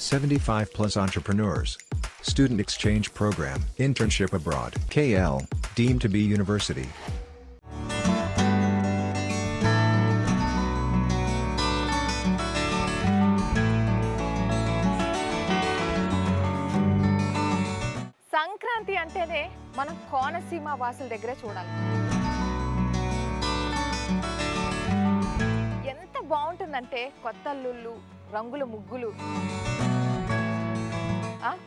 75 plus entrepreneurs. Student exchange program, internship abroad. KL, deemed to be university. Sankranti అంటేనే మనం కోనసీమ వాసుల దగ్గరే చూడాలి. ఎంత బాగుంటుందంటే కొత్త అల్లుళ్ళు, రంగుల ముగ్గులు,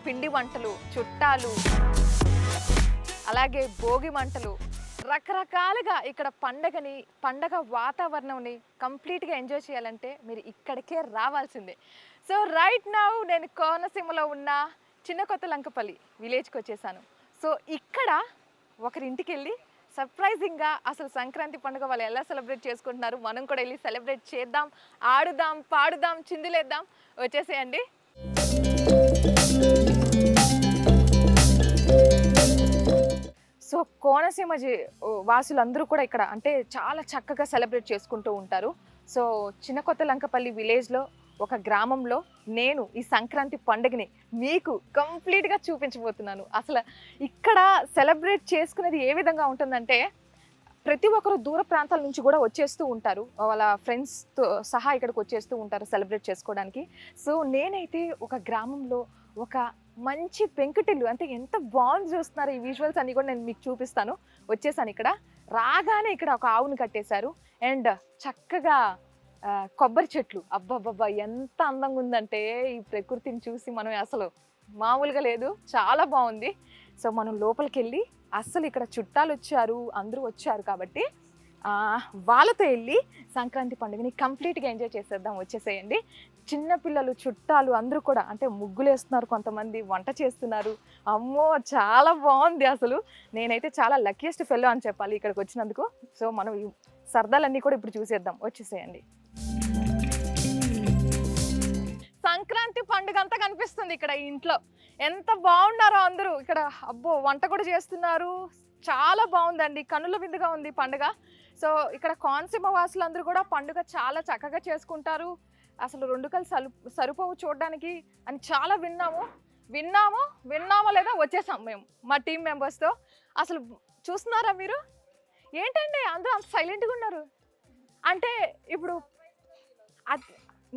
పిండి వంటలు, చుట్టాలు, అలాగే భోగి మంటలు, రకరకాలుగా ఇక్కడ పండగ వాతావరణంని కంప్లీట్గా ఎంజాయ్ చేయాలంటే మీరు ఇక్కడికే రావాల్సిందే. సో రైట్ నౌ నేను కోనసీమలో ఉన్న చిన్న కొత్త లంకపల్లి విలేజ్కి వచ్చేసాను. సో ఇక్కడ ఒకరింటికి వెళ్ళి సర్ప్రైజింగ్గా అసలు సంక్రాంతి పండుగ వాళ్ళు ఎలా సెలబ్రేట్ చేసుకుంటున్నారు మనం కూడా వెళ్ళి సెలబ్రేట్ చేద్దాం, ఆడుదాం, పాడుదాం, చిందులేద్దాం. వచ్చేసేయండి. సో కోనసీమ వాసులందరూ కూడా ఇక్కడ అంటే చాలా చక్కగా సెలబ్రేట్ చేసుకుంటూ ఉంటారు. సో చిన్న కొత్త లంకపల్లి విలేజ్లో ఒక గ్రామంలో నేను ఈ సంక్రాంతి పండుగని మీకు కంప్లీట్గా చూపించబోతున్నాను. అసలు ఇక్కడ సెలబ్రేట్ చేసుకునేది ఏ విధంగా ఉంటుందంటే ప్రతి ఒక్కరు దూర ప్రాంతాల నుంచి కూడా వచ్చేస్తూ ఉంటారు, వాళ్ళ ఫ్రెండ్స్తో సహా ఇక్కడికి వచ్చేస్తూ ఉంటారు సెలబ్రేట్ చేసుకోవడానికి. సో నేనైతే ఒక గ్రామంలో ఒక మంచి పెంకుటిల్లు అంటే ఎంత బాగుంది చూస్తున్నారు, ఈ విజువల్స్ అన్నీ కూడా నేను మీకు చూపిస్తాను. వచ్చేసాను. ఇక్కడ రాగానే ఇక్కడ ఒక ఆవును కట్టేశారు అండ్ చక్కగా కొబ్బరి చెట్లు. అబ్బబ్బబ్బా ఎంత అందంగా ఉందంటే ఈ ప్రకృతిని చూసి మనం అసలు మామూలుగా లేదు, చాలా బాగుంది. సో మనం లోపలికి వెళ్ళి అస్సలు ఇక్కడ చుట్టాలు వచ్చారు, అందరూ వచ్చారు కాబట్టి వాళ్ళతో వెళ్ళి సంక్రాంతి పండుగని కంప్లీట్గా ఎంజాయ్ చేసేద్దాం. వచ్చేసేయండి. చిన్నపిల్లలు, చుట్టాలు అందరూ కూడా అంటే ముగ్గులు వేస్తున్నారు, కొంతమంది వంట చేస్తున్నారు. అమ్మో చాలా బాగుంది. అసలు నేనైతే చాలా లక్కీయెస్ట్ ఫెల్లో అని చెప్పాలి ఇక్కడికి వచ్చినందుకు. సో మనం ఈ సరదాలన్నీ కూడా ఇప్పుడు చూసేద్దాం. వచ్చేసేయండి. సంక్రాంతి పండుగ అంతా కనిపిస్తుంది ఇక్కడ ఇంట్లో. ఎంత బాగున్నారో అందరూ ఇక్కడ. అబ్బో వంట కూడా చేస్తున్నారు, చాలా బాగుందండి, కనుల విందుగా ఉంది పండుగ. సో ఇక్కడ కోనసీమ వాసులందరూ కూడా పండుగ చాలా చక్కగా చేసుకుంటారు. అసలు రెండు కళ్ళు సరిపోవు చూడడానికి అని చాలా విన్నామో లేదా వచ్చేసాం మేము మా టీం మెంబర్స్తో. అసలు చూస్తున్నారా మీరు? ఏంటండి అందరూ అంత సైలెంట్గా ఉన్నారు అంటే ఇప్పుడు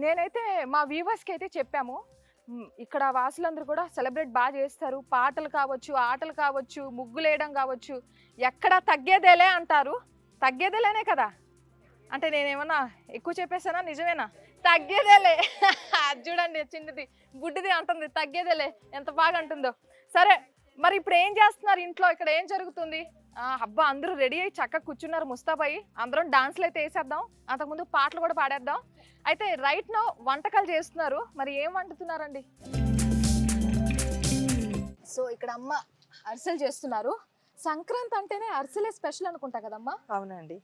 నేనైతే మా వ్యూవర్స్కి అయితే చెప్పాము, ఇక్కడ వాసులందరూ కూడా సెలబ్రేట్ బాగా చేస్తారు. పాటలు కావచ్చు, ఆటలు కావచ్చు, ముగ్గులు వేయడం కావచ్చు, ఎక్కడా తగ్గేదేలే అంటారు. తగ్గేదేలేనే కదా అంటే నేనేమన్నా ఎక్కువ చెప్పేసానా? నిజమేనా? తగ్గేదేలే. అది చూడండి చిన్నది బుడ్డిది అంటుంది తగ్గేదేలే, ఎంత బాగా అంటుందో. సరే మరి ఇప్పుడు ఏం చేస్తున్నారు ఇంట్లో? ఇక్కడ ఏం జరుగుతుంది? అబ్బా అందరూ రెడీ అయ్యి చక్కగా కూర్చున్నారు ముస్తాబాయి. అందరం డాన్స్లు అయితే వేసేద్దాం, అంతకుముందు పాటలు కూడా పాడేద్దాం. అయితే రైట్ నౌ వంటకాలు చేస్తున్నారు. మరి ఏం వండుతున్నారండి? సో ఇక్కడ అమ్మ అరిసెలు చేస్తున్నారు. సంక్రాంతి అంటేనే అరిసెలే స్పెషల్ అనుకుంటా కదమ్మా? అవునండి.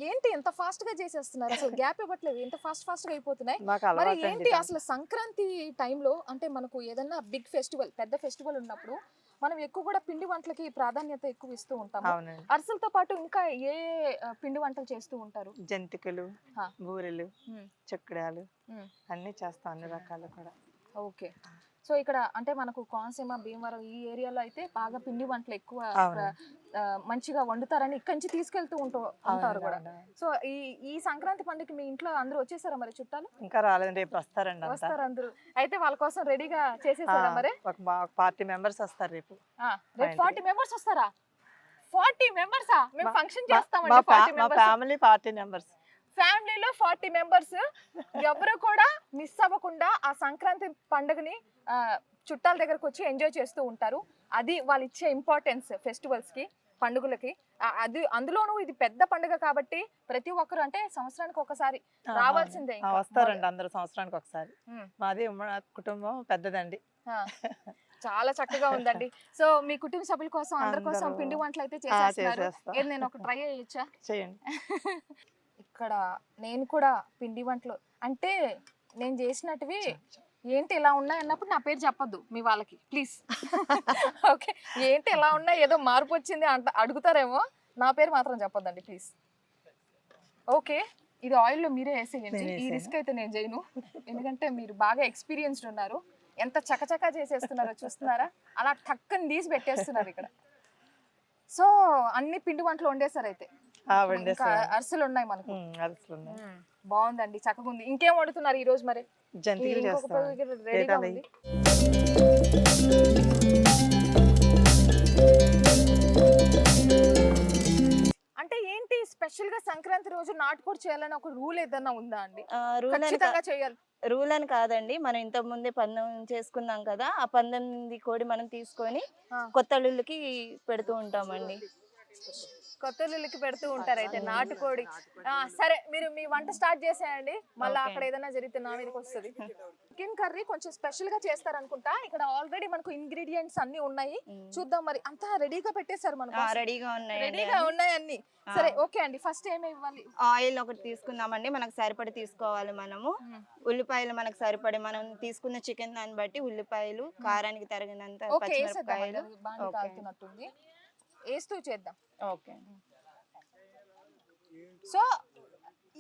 ఏంటి ఎంత ఫాస్ట్ గా చేసేస్తున్నారు? అసలు గ్యాప్ ఇవ్వట్లేదు, ఎంత ఫాస్ట్ గా అయిపోతున్నాయి. మరి ఏంటి అసలు సంక్రాంతి టైంలో అంటే మనకు ఏదన్నా బిగ్ ఫెస్టివల్, పెద్ద ఫెస్టివల్ ఉన్నప్పుడు మనం ఎక్కువ కూడా పిండి వంటలకి ప్రాధాన్యత ఎక్కువ ఇస్తూ ఉంటాము. అరిసెలతో పాటు ఇంకా ఏ పిండి వంటలు చేస్తూ ఉంటారు? జంతికలు, బూరెలు, చక్రాలు అన్ని చేస్తాం, అన్ని రకాలు కూడా. ఓకే. సో ఇక్కడ అంటే మనకు కోనసీమ, భీమవరం ఈ ఏరియాలో అయితే బాగా పిండి వంటలు ఎక్కువ మంచిగా వండుతారని ఇక్కడి నుంచి తీసుకెళ్తూ ఉంటారు కూడా. సో ఈ సంక్రాంతి పండుగకి మీ ఇంట్లో అందరూ వచ్చేసారా మరి చుట్టాలు? ఇంకా రాలేదు, రేపు వస్తారండి. వస్తారు అందరూ. అయితే వాళ్ళ కోసం రెడీగా చేసేసారా మరి? ఒక 40 మెంబర్స్ వస్తారు రేపు. 40 మెంబర్స్ వస్తారా? 40 మెంబర్సా? మేము ఫంక్షన్ చేస్తామండి. 40 మెంబర్స్ ఫ్యామిలీ 40 మెంబర్స్. ఫ్యామిలీలో 40 మెంబర్స్ ఎవరు కూడా మిస్ అవ్వకుండా ఆ సంక్రాంతి పండుగని చుట్టాల దగ్గరకు వచ్చి ఎంజాయ్ చేస్తూ ఉంటారు. అది వాళ్ళు ఇచ్చే ఇంపార్టెన్స్ ఫెస్టివల్స్ కి, పండుగలకి. అది అందులోనూ ఇది పెద్ద పండుగ కాబట్టి ప్రతి ఒక్కరు అంటే సంవత్సరానికి ఒకసారి రావాల్సిందే. వస్తారండి అందరూ సంవత్సరానికి ఒకసారి. మాది కుటుంబం పెద్దదండి. చాలా చక్కగా ఉందండి. సో మీ కుటుంబ సభ్యుల కోసం అందరి కోసం పిండి వంటలు అయితే చేసేస్తున్నారు. నేను ఒక ట్రై చేయొచ్చా? చేయండి. ఇక్కడ నేను కూడా పిండి వంటలు అంటే నేను చేసినట్టువి ఏంటి ఇలా ఉన్నాయి అన్నప్పుడు నా పేరు చెప్పొద్దు మీ వాళ్ళకి ప్లీజ్. ఓకే, ఏంటి ఇలా ఉన్నాయి ఏదో మార్పు వచ్చింది అంట అడుగుతారేమో, నా పేరు మాత్రం చెప్పొద్దండి ప్లీజ్. ఓకే, ఇది ఆయిల్లో మీరే వేసేయండి. ఈ రిస్క్ అయితే నేను చేయను, ఎందుకంటే మీరు బాగా ఎక్స్పీరియన్స్డ్ ఉన్నారు. ఎంత చకచకా చేసేస్తున్నారో చూస్తున్నారా, అలా టక్కని తీసి పెట్టేస్తున్నారు ఇక్కడ. సో అన్ని పిండి వంటలు వండేసారు అయితే, ఇంకా అరిసెలు ఉన్నాయి మనకు. బాగుందండి, చక్కగా ఉంది. ఇంకేం వండుతున్నారు ఈ రోజు మరి? రెడీగా ఉంది. అంటే ఏంటి స్పెషల్ గా సంక్రాంతి రోజు నాటుకోడి చేయాలని ఒక రూల్ ఏదన్నా ఉందా అండి? ఖచ్చితంగా చేయాలి రూల్ అని కాదండి, మనం ఇంత ముందే పందెం చేసుకున్నాం కదా, ఆ పందెంది కోడి మనం తీసుకొని కొత్త అల్లుళ్ళకి పెడుతూ ఉంటామండి. కొత్త ఇళ్ళకి పెడుతూ ఉంటారు అయితే నాటుకోడి. సరే, మీరు మీ వంట స్టార్ట్ చేసేయండి, మళ్ళీ అక్కడ ఏదైనా జరిగితే నా మీదకి వస్తుంది. చికెన్ కర్రీ కొంచెం స్పెషల్ గా చేస్తారు అనుకుంటా. ఇక్కడ ఆల్రెడీ మనకు ఇంగ్రీడియంట్స్ అన్ని ఉన్నాయి, చూద్దాం. మరి అంతా రెడీగా పెట్టేశారు మనకు? రెడీగా ఉన్నాయి అన్ని. సరే ఓకే అండి, ఫస్ట్ ఏమి ఇవ్వాలి? ఆయిల్ ఒకటి తీసుకుందామండి, మనకు సరిపడి తీసుకోవాలి మనము. ఉల్లిపాయలు మనకు సరిపడి, మనం తీసుకున్న చికెన్ దాన్ని బట్టి ఉల్లిపాయలు, కారానికి తగినంత పచ్చిమిరపకాయలు వేస్తూ చేద్దాం. ఓకే. సో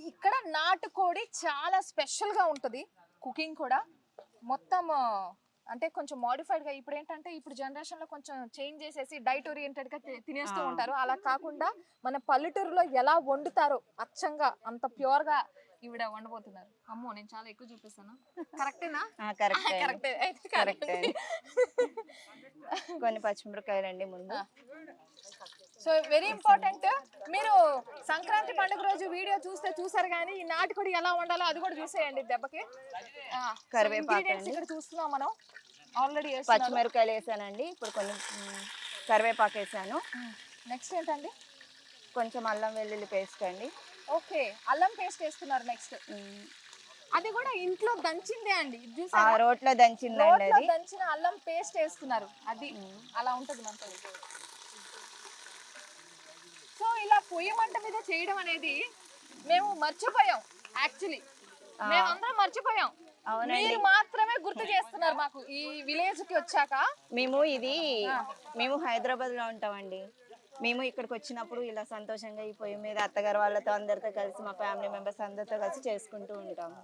ఇక్కడ నాటుకోడి చాలా స్పెషల్ గా ఉంటది, కుకింగ్ కూడా మొత్తం అంటే కొంచెం మోడిఫైడ్ గా. ఇప్పుడు ఏంటంటే ఇప్పుడు జనరేషన్ లో కొంచెం చేంజ్ చేసేసి డైట్ ఓరియంటెడ్ గా తినేస్తూ ఉంటారు. అలా కాకుండా మన పల్లెటూరులో ఎలా వండుతారో అచ్చంగా అంత ప్యూర్ గా ఈవిడ వండబోతున్నారు. అమ్మో, నేను చాలా ఎక్కువ చూపిస్తాను. కరెక్టేనా? కరెక్టే. కొన్ని పచ్చిమిరపకాయలు అండి ముందు. సో వెరీ ఇంపార్టెంట్, మీరు సంక్రాంతి పండుగ రోజు వీడియో చూసారు కానీ ఈ నాటుకోడి ఎలా వండాలో అది కూడా చూసేయండి దెబ్బకి. కరివేపాకు ఇక్కడ చూస్తున్నాం మనం ఆల్రెడీ. పచ్చిమిరపకాయలు వేసానండి, ఇప్పుడు కొన్ని కరివేపాకు వేసాను. నెక్స్ట్ ఏంటండి? కొంచెం అల్లం వెల్లుల్లి పేస్ట్ అండి. ఓకే, అల్లం పేస్ట్ వేస్తున్నారు. నెక్స్ట్ అది కూడా ఇంట్లో దంచిందే అండి, రోట్లో దంచిందండి, అది దంచిన అల్లం పేస్ట్ వేస్తున్నారు. అది అలా ఉంటది మనతో. సో ఇలా పొయ్యి మంట మీద చేయడం అనేది మేము మర్చిపోయాం, యాక్చువల్లీ మేమందరం మర్చిపోయాం. మీరు మాత్రమే గుర్తు చేస్తున్నారు మాకు ఈ విలేజ్ కి వచ్చాక. మేము హైదరాబాద్ లో ఉంటామండి. మేము ఇక్కడికి వచ్చినప్పుడు ఇలా సంతోషంగా ఈ పొయ్యి మీద అత్తగారు వాళ్ళతో అందరితో కలిసి, మా ఫ్యామిలీ మెంబర్స్ అందరితో కలిసి చేసుకుంటూ ఉంటాము.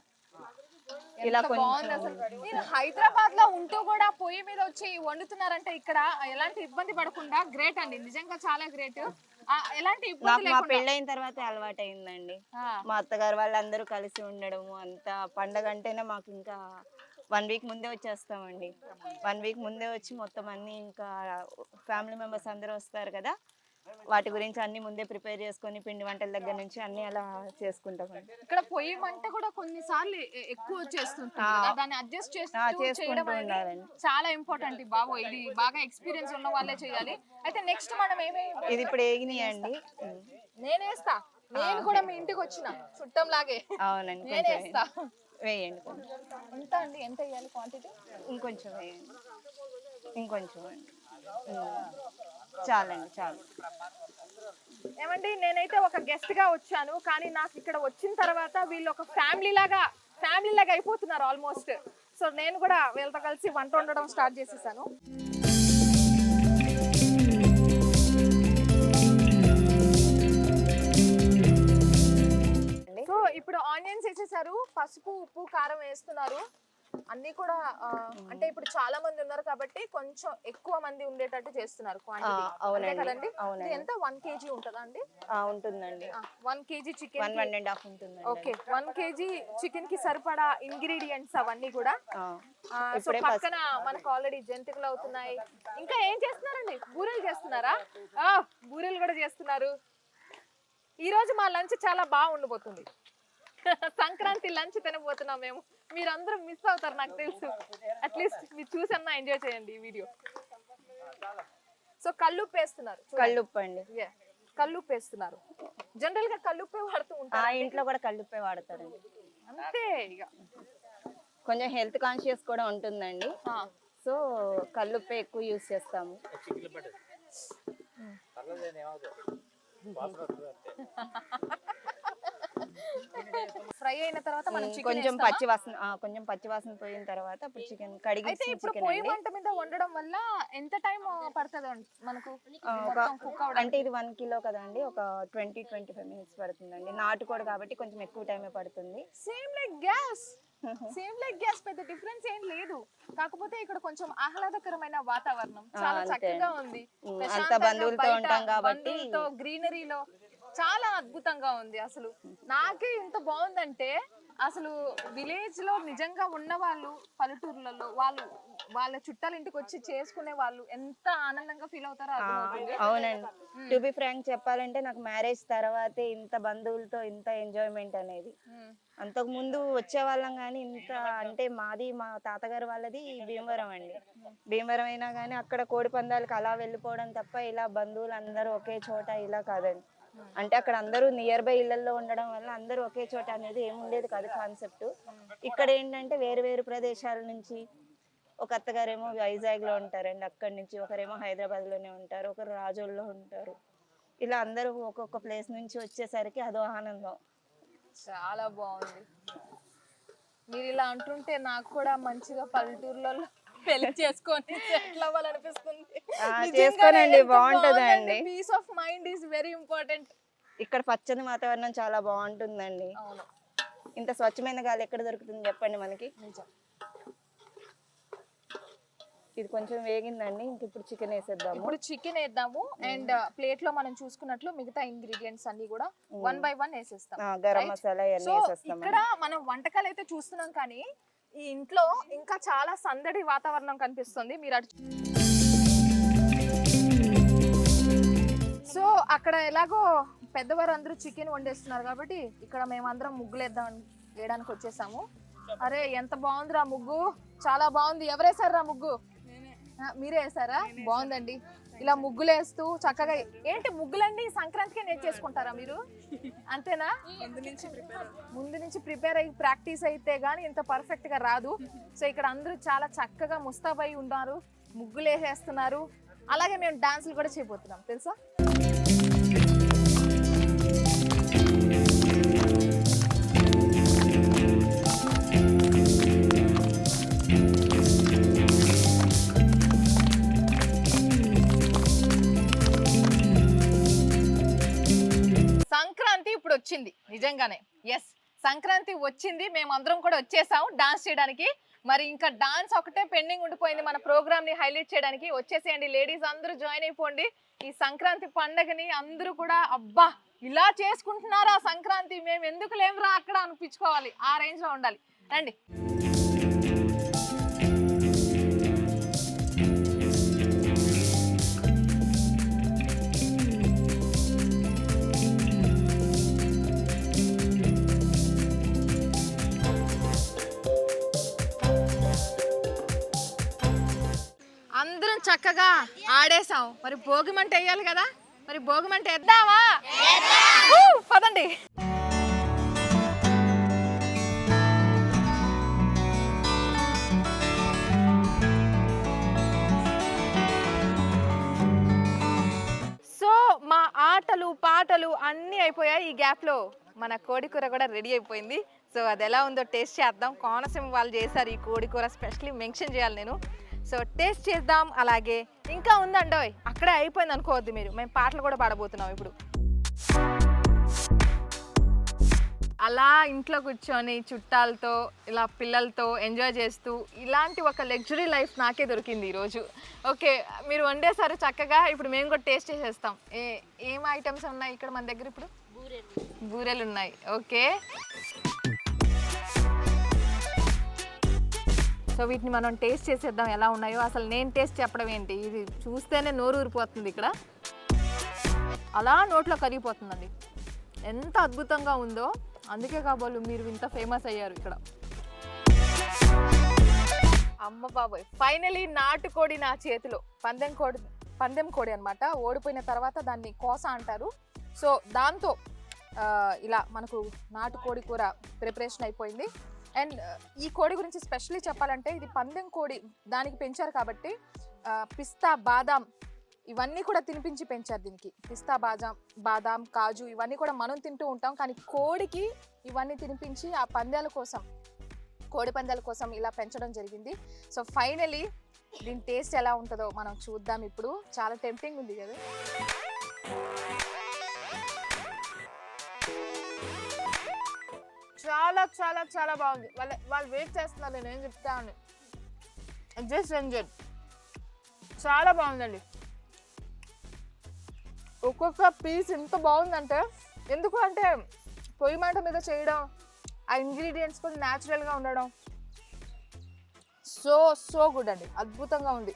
ఇలా మీరు హైదరాబాద్ లో ఉంటూ కూడా పొయ్యి మీద వచ్చి వండుతున్నారంటే ఇక్కడ ఎలాంటి ఇబ్బంది పడకుండా గ్రేట్ అండి, నిజంగా చాలా గ్రేట్. ఎలాంటి ఇబ్బంది మా పెళ్ళైన తర్వాత అలవాటు అయిందండి. మా అత్తగారు వాళ్ళందరూ కలిసి ఉండడము, అంత పండగ అంటేనే మాకు ఇంకా 1 వీక్ ముందే వచ్చేస్తామండి. 1 వీక్ ముందే వచ్చి మొత్తం అన్ని, ఇంకా ఫ్యామిలీ మెంబర్స్ అందరూ వస్తారు కదా, వాటి గురించి అన్ని ముందే ప్రిపేర్ చేసుకొని పిండి వంటల దగ్గర నుంచి అన్ని అలా చేసుకుంటామండి. ఇక్కడ పొయ్యి మంట కూడా కొన్నిసార్లు ఎక్కువ వచ్చేస్తుంటుంది, దాన్ని అడ్జస్ట్ చేయడం చాలా ఇంపార్టెంట్ బాబు. ఇది బాగా ఎక్స్పీరియన్స్ ఉన్న వాళ్ళే చేయాలి. అయితే నెక్స్ట్ మనం ఇది ఇప్పుడు ఏగినాయండి, నేను వేస్తా. నేను కూడా మీ ఇంటికి వచ్చిన చుట్టం లాగే. అవునండి, నేను వేస్తా. వేయండి. ఎంత అండి, ఎంత వేయాలి క్వాంటిటీ? ఇంకొంచెం వేయండి, ఇంకొంచెం అండి, చాలండి, చాలు. ఏమండి, నేనైతే ఒక గెస్ట్ గా వచ్చాను, కానీ నాకు ఇక్కడ వచ్చిన తర్వాత వీళ్ళు ఒక ఫ్యామిలీ లాగా అయిపోతున్నారు ఆల్మోస్ట్. సో నేను కూడా వీళ్ళతో కలిసి వంట వండడం స్టార్ట్ చేసేసాను. సో ఇప్పుడు ఆనియన్స్ వేసేసారు, పసుపు ఉప్పు కారం వేస్తున్నారు అన్ని కూడా. అంటే ఇప్పుడు చాలా మంది ఉన్నారు కాబట్టి కొంచెం ఎక్కువ మంది ఉండేటట్టు చేస్తున్నారు క్వాంటిటీ కదండి. ఎంత 1 kg ఉంటుందా అండి? ఉంటుందండి. 1 kg చికెన్, 1.5 ఉంటుంది. ఓకే, 1 kg చికెన్ కి సరిపడా ఇంగ్రీడియంట్స్ అవన్నీ కూడా. సో పక్కన మనకు ఆల్రెడీ జంతికలు అవుతున్నాయి. ఇంకా ఏం చేస్తున్నారండి? బూరెలు చేస్తున్నారా? బూరెలు కూడా చేస్తున్నారు. ఈ రోజు మా లంచ్ చాలా బాగా ఉండబోతుంది. సంక్రాంతి లంచ్ తినబోతున్నాం మేము. మీరందరూ మిస్ అవుతారు నాకు తెలుసు, అట్లీస్ట్ మీరు చూసన్నా ఎంజాయ్ చేయండి ఈ వీడియో. సో కల్లుప్పు వేస్తున్నారు. కల్లుప్పు అండి, కల్లుప్పు వేస్తున్నారు. జనరల్ గా కల్లుప్పే వాడుతూ ఉంటారు, ఇంట్లో కూడా కల్లుప్పే వాడతారండి. అంతే, ఇక కొంచెం హెల్త్ కాన్షియస్ కూడా ఉంటుందండి. సో కల్లుప్పే ఎక్కువ యూజ్ చేస్తాము. ఫ్రై అయిన తర్వాత మనం కొంచెం పచ్చి వాసన పోయిన తర్వాత అప్పుడు చికెన్ కడిగి. అయితే ఇప్పుడు పొయ్యి మంట మీద వండడం వల్ల ఎంత టైం పడుతుంది మనకు కుక్ అవడానికి? అంటే ఇది 1 కిలో కదండి, ఒక 20-25 మినిట్స్ పడుతుందండి. నాటుకోడి కాబట్టి కొంచెం ఎక్కువ టైమే పడుతుంది. Same like gas. Same like gas, పెద్ద డిఫరెన్స్ ఏం లేదు. కాకపోతే ఇక్కడ కొంచెం ఆహ్లాదకరమైన వాతావరణం, చాలా అంతే. చక్కగా ఉంది. అంత ప్రశాంతంగా బంధువులతో బయట ఉంటాం కాబట్టి బంధువులతో గ్రీనరీలో చాలా అద్భుతంగా ఉంది. అసలు నాకే ఇంత బాగుందంటే అసలు విలేజ్ లో నిజంగా ఉన్న వాళ్ళు పల్లెటూర్లలో వాళ్ళ చుట్టాల ఇంటికి వచ్చి చేసుకునే వాళ్ళు ఎంత ఆనందంగా ఫీల్ అవుతారో అర్థమవుతుంది. అవునండి. టు బి ఫ్రాంక్ చెప్పాలంటే నాకు మ్యారేజ్ తర్వాతే ఇంత బంధువులతో ఇంత ఎంజాయ్మెంట్ అనేది. అంతకు ముందు వచ్చే వాళ్ళం కానీ ఇంత అంటే మా తాతగారు వాళ్ళది భీమవరం అండి. భీమవరం అయినా కానీ అక్కడ కోడి పందాలకు అలా వెళ్ళిపోవడం తప్ప ఇలా బంధువులు అందరూ ఒకే చోట ఇలా కాదండి. అంటే అక్కడ అందరూ నియర్ బై ఇళ్లలో ఉండడం వల్ల అందరూ ఒకే చోట అనేది ఏముండేది కాదు కాన్సెప్ట్. ఇక్కడ ఏంటంటే వేరు వేరు ప్రదేశాల నుంచి, ఒక అత్తగారేమో వైజాగ్ లో ఉంటారండి, అక్కడి నుంచి ఒకరేమో హైదరాబాద్ లోనే ఉంటారు, ఒకరు రాజోల్లో ఉంటారు. ఇలా అందరూ ఒక్కొక్క ప్లేస్ నుంచి వచ్చేసరికి అదో ఆనందం. చాలా బాగుంది. మీరు ఇలా అంటుంటే నాకు కూడా మంచిగా పల్లెటూర్లలో పెళ్లి చేసుకొని సెటిల్ అవ్వాలనిపిస్తుంది. చేసుకోనండి, బాగుంటదండి. Peace of mind is very important. ఇక్కడ పచ్చని వాతావరణం చాలా బాగుంటుందండి. అవును, ఇంత స్వచ్ఛమైన గాలి ఎక్కడ దొరుకుతుంది చెప్పండి మనకి. నిజం. ఇది కొంచెం వేగిందండి, ఇంక ఇప్పుడు చికెన్ వేసేద్దాము. ఇప్పుడు చికెన్ వేద్దాము. అండ్ ప్లేట్ లో మనం చూసుకున్నట్లు మిగతా ఇంగ్రీడియంట్స్ అన్ని కూడా 1 by 1 వేసేస్తాం. గరం మసాలా ఇవన్నీ వేసేస్తాం. ఇక్కడ మనం వంటకాలు అయితే చూస్తున్నాం, కానీ ఈ ఇంట్లో ఇంకా చాలా సందడి వాతావరణం కనిపిస్తుంది. మీరు అటు సో అక్కడ ఎలాగో పెద్దవారు అందరూ చికెన్ వండేస్తున్నారు కాబట్టి ఇక్కడ మేమందరం వేయడానికి వచ్చేసాము. అరే ఎంత బాగుందిరా ముగ్గు, చాలా బాగుంది. ఎవరేసారా ముగ్గు? మీరే వేసారా? బాగుందండి. ఇలా ముగ్గులు వేస్తూ చక్కగా. ఏంటి ముగ్గులండి సంక్రాంతికి నేర్చేసుకుంటారా మీరు? అంతేనా? ముందు నుంచి ప్రిపేర్ అయ్యి ప్రాక్టీస్ అయితే గానీ ఇంత పర్ఫెక్ట్ గా రాదు. సో ఇక్కడ అందరూ చాలా చక్కగా ముస్తాబై ఉన్నారు, ముగ్గులు వేసేస్తున్నారు. అలాగే మేము డాన్సులు కూడా చేయబోతున్నాం తెలుసా. సంక్రాంతి ఇప్పుడు వచ్చింది నిజంగానే. ఎస్, సంక్రాంతి వచ్చింది, మేమందరం కూడా వచ్చేసాం డాన్స్ చేయడానికి. మరి ఇంకా డాన్స్ ఒకటే పెండింగ్ ఉండిపోయింది మన ప్రోగ్రామ్ ని హైలైట్ చేయడానికి. వచ్చేసేయండి లేడీస్, అందరూ జాయిన్ అయిపోండి ఈ సంక్రాంతి పండగని. అందరూ కూడా అబ్బా ఇలా చేసుకుంటున్నారా సంక్రాంతి, మేము ఎందుకు లేవురా అక్కడ అనిపించుకోవాలి, ఆ రేంజ్ లో ఉండాలి. రండి. అందరం చక్కగా ఆడేసాం. మరి భోగిమంట వేయాలి కదా, మరి భోగిమంట వేద్దామా? పదండి. సో మా ఆటలు పాటలు అన్నీ అయిపోయాయి. ఈ గ్యాప్లో మన కోడికూర కూడా రెడీ అయిపోయింది. సో అది ఎలా ఉందో టేస్ట్ చేద్దాం. కోనసీమ వాళ్ళు చేశారు ఈ కోడికూర, స్పెషల్లీ మెన్షన్ చేయాలి నేను. సో టేస్ట్ చేద్దాం. అలాగే ఇంకా ఉందండోయ్, అక్కడే అయిపోయింది అనుకోవద్దు మీరు, మేము పాటలు కూడా పాడబోతున్నాం ఇప్పుడు. అలా ఇంట్లో కూర్చొని చుట్టాలతో ఇలా పిల్లలతో ఎంజాయ్ చేస్తూ ఇలాంటి ఒక లగ్జరీ లైఫ్ నాకే దొరికింది ఈరోజు. ఓకే, మీరు వండేసారు చక్కగా, ఇప్పుడు మేము కూడా టేస్ట్ చేసేస్తాం. ఏం ఐటమ్స్ ఉన్నాయి ఇక్కడ మన దగ్గర? ఇప్పుడు బూరెలు ఉన్నాయి. ఓకే, సో వీటిని మనం టేస్ట్ చేసేద్దాం ఎలా ఉన్నాయో. అసలు నేను టేస్ట్ చెప్పడం ఏంటి, ఇది చూస్తేనే నోరు ఊరిపోతుంది. ఇక్కడ అలా నోట్లో కరిగిపోతుందండి, ఎంత అద్భుతంగా ఉందో. అందుకే కాబోలు మీరు ఇంత ఫేమస్ అయ్యారు ఇక్కడ. అమ్మ బాబోయ్, ఫైనలీ నాటుకోడి నా చేతిలో. పందెం కోడి అనమాట. ఓడిపోయిన తర్వాత దాన్ని కోస అంటారు. సో దాంతో ఇలా మనకు నాటుకోడి కూర ప్రిపరేషన్ అయిపోయింది. అండ్ ఈ కోడి గురించి స్పెషల్లీ చెప్పాలంటే ఇది పందెం కోడి, దానికి పెంచారు కాబట్టి పిస్తా బాదాం ఇవన్నీ కూడా తినిపించి పెంచారు దీనికి. పిస్తా బాదాం కాజు ఇవన్నీ కూడా మనం తింటూ ఉంటాం, కానీ కోడికి ఇవన్నీ తినిపించి ఆ పందాల కోసం, కోడి పందాల కోసం ఇలా పెంచడం జరిగింది. సో ఫైనలీ దీని టేస్ట్ ఎలా ఉంటుందో మనం చూద్దాం ఇప్పుడు. చాలా టెంప్టింగ్ ఉంది కదా. చాలా చాలా చాలా బాగుంది. వాళ్ళు వెయిట్ చేస్తున్నారు నేను ఏం చెప్తా అని. Just enjoy. చాలా బాగుందండి. ఒక్కొక్క పీస్ ఎంత బాగుందంటే, ఎందుకు అంటే పొయ్యి మంట మీద చేయడం, ఆ ఇంగ్రీడియంట్స్ కూడా న్యాచురల్గా ఉండడం, సో గుడ్ అండి. అద్భుతంగా ఉంది,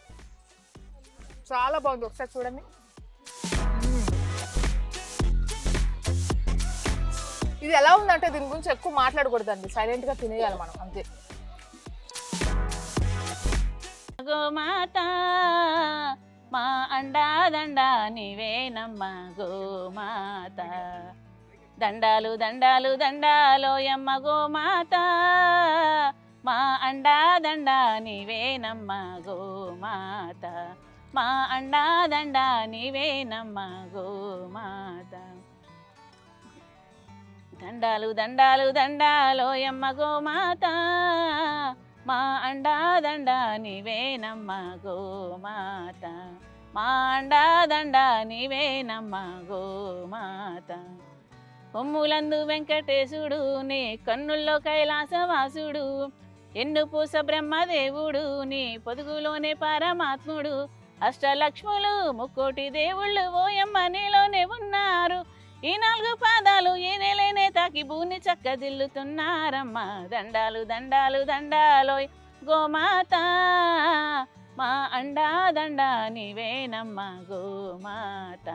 చాలా బాగుంది. ఒకసారి చూడండి. ఇది ఎలా ఉందంటే దీని గురించి ఎక్కువ మాట్లాడకూడదండి, సైలెంట్గా తినేయాలి మనం అంతే. గోమాత మా అండా దండా నీవేనమ్మా గోమాత, దండాలు దండాలు దండాలోయమ్మ గోమాత, మా అండా దండా నీవేనమ్మా గోమాత, మా అండా దండా నీవేనమ్మా గోమాత, దండాలు దండాలు దండాలోయమ్మ గోమాత, మా అండా దండా నీవేనమ్మా గోమాత, మా అండా దండా నీవేనమ్మా గోమాత, కొమ్ములందు వెంకటేశుడు నీ కన్నుల్లో కైలాసవాసుడు, ఎన్నుపూస బ్రహ్మదేవుడు నీ పొదుగులోనే పరమాత్ముడు, అష్టలక్ష్ములు ముక్కోటి దేవుళ్ళు ఓయమ్మ నీలోనే ఉన్నారు, ఈ 4 పాదాలు ఈ నెలనే తాకి భూని చక్కదిల్లుతున్నారమ్మా, దండాలు దండాలు దండాలోయ్ గోమాత, మా అండా దండా నీవేనమ్మా గోమాత,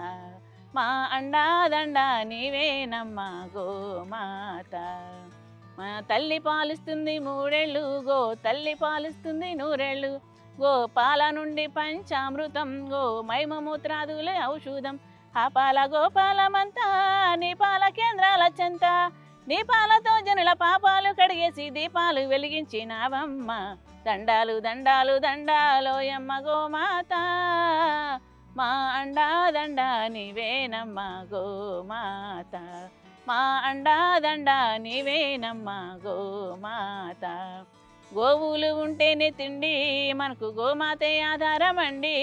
మా అండా దండా నీవేనమ్మా గోమాత, మా తల్లి పాలిస్తుంది 3 ఏళ్ళు, గో తల్లి పాలిస్తుంది 100 ఏళ్ళు, గో పాల నుండి పంచామృతం, గో మైమమూత్రాదులే ఔషధం, ఆ పాల గోపాలమంతా నీ పాల కేంద్రాల చెంత, నీ పాలతో జనుల పాపాలు కడిగేసి దీపాలు వెలిగించినావమ్మ, దండాలు దండాలు దండాలోయమ్మ గోమాత, మా అండా దండా నీవేనమ్మా గోమాత, మా అండా దండా నీవేనమ్మా గోమాత, గోవులు ఉంటేనే తిండి మనకు గోమాతే ఆధారమండి,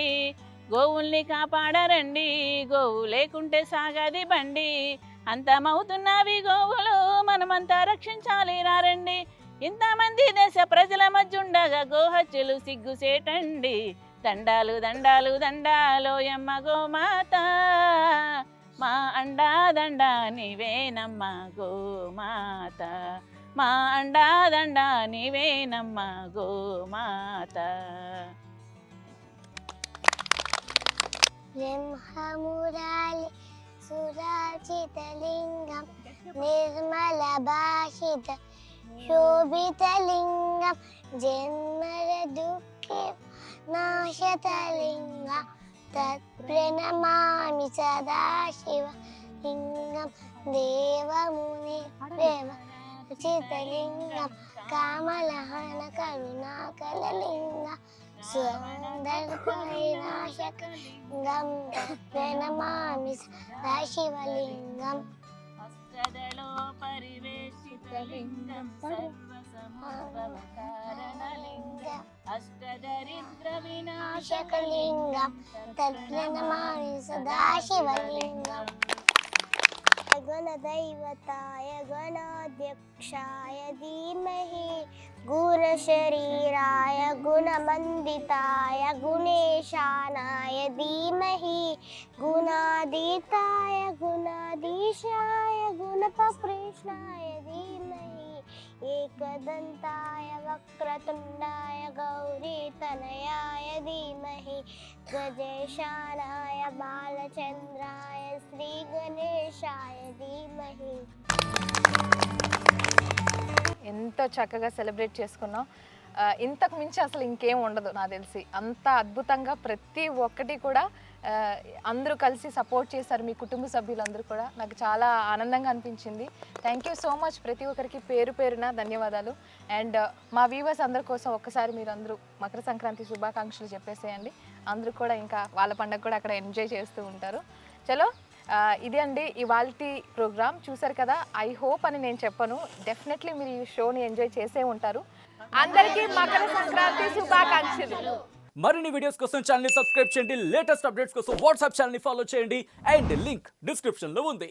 గోవుల్ని కాపాడరండి గోవు లేకుంటే సాగది బండి, అంతమవుతున్నవి గోవులు మనమంతా రక్షించాలి రారండి, ఇంతమంది దేశ ప్రజల మధ్య ఉండగా గోహత్యలు సిగ్గుసేటండి, దండాలు దండాలు దండాలోయమ్మ గోమాత, మా అండా దండా నీవేనమ్మా గోమాత, మా అండా దండా నీవేనమ్మా గోమాత. బ్రహ్మమురాలి సురాచితలింగం నిర్మల భాషిత శోభితలింగం జన్మర దుఃఖి నాశతలింగం తత్ప్రణమామి సదాశివ లింగం దేవముని ప్రేమ చితలింగం కామలహన కరుణాకరలింగం స్వందర్పవినాశకలింగం ప్రణమామి సదాశివలింగం అష్టదళో పరివేషితలింగం సర్వసమభవకారణలింగం అష్టదరిద్ర వినాశకలింగం తత్ప్రణమామి సదాశివలింగం గణదైవతాయ గణాధ్యక్షాయ ధీమహి గుణశరీరాయ గుణమందితాయ గుణేశానాయ ధీమహి గుణాదీతాయ గుణాధీశాయ గుణపకృష్ణాయ ధీమహి ఏకదంతాయ వక్రతుండాయ గౌరీతనయాయ ధీమహి గజేశానాయ బాలచంద్రాయ శ్రీ గణేశాయ ధీమహి. ఎంత చక్కగా సెలబ్రేట్ చేసుకున్నాం. ఇంతకు మించి అసలు ఇంకేం ఉండదు నాకు తెలిసి. అంత అద్భుతంగా ప్రతి ఒక్కటి కూడా అందరూ కలిసి సపోర్ట్ చేశారు, మీ కుటుంబ సభ్యులందరూ కూడా. నాకు చాలా ఆనందంగా అనిపించింది. థ్యాంక్ యూ సో మచ్ ప్రతి ఒక్కరికి పేరు పేరున ధన్యవాదాలు. అండ్ మా వ్యూవర్స్ అందరి కోసం ఒక్కసారి మీరు అందరూ మకర సంక్రాంతి శుభాకాంక్షలు చెప్పేసేయండి. అందరూ కూడా ఇంకా వాళ్ళ పండుగ కూడా అక్కడ ఎంజాయ్ చేస్తూ ఉంటారు. చలో ఇది అండి ఇవాల్టి ప్రోగ్రామ్. చూసారు కదా, ఐ హోప్ అని నేను చెప్పను, డెఫినెట్లీ మీరు ఈ షోని ఎంజాయ్ చేసే ఉంటారు. అందరికీ మకర సంక్రాంతి శుభాకాంక్షలు. మరిన్ని వీడియోస్ కోసం ఛానల్ ని సబ్స్క్రైబ్ చేయండి, లేటెస్ట్ అప్డేట్స్ కోసం వాట్సాప్ ఛానల్ ని ఫాలో చేయండి, అండ్ లింక్ డిస్క్రిప్షన్ లో ఉంది.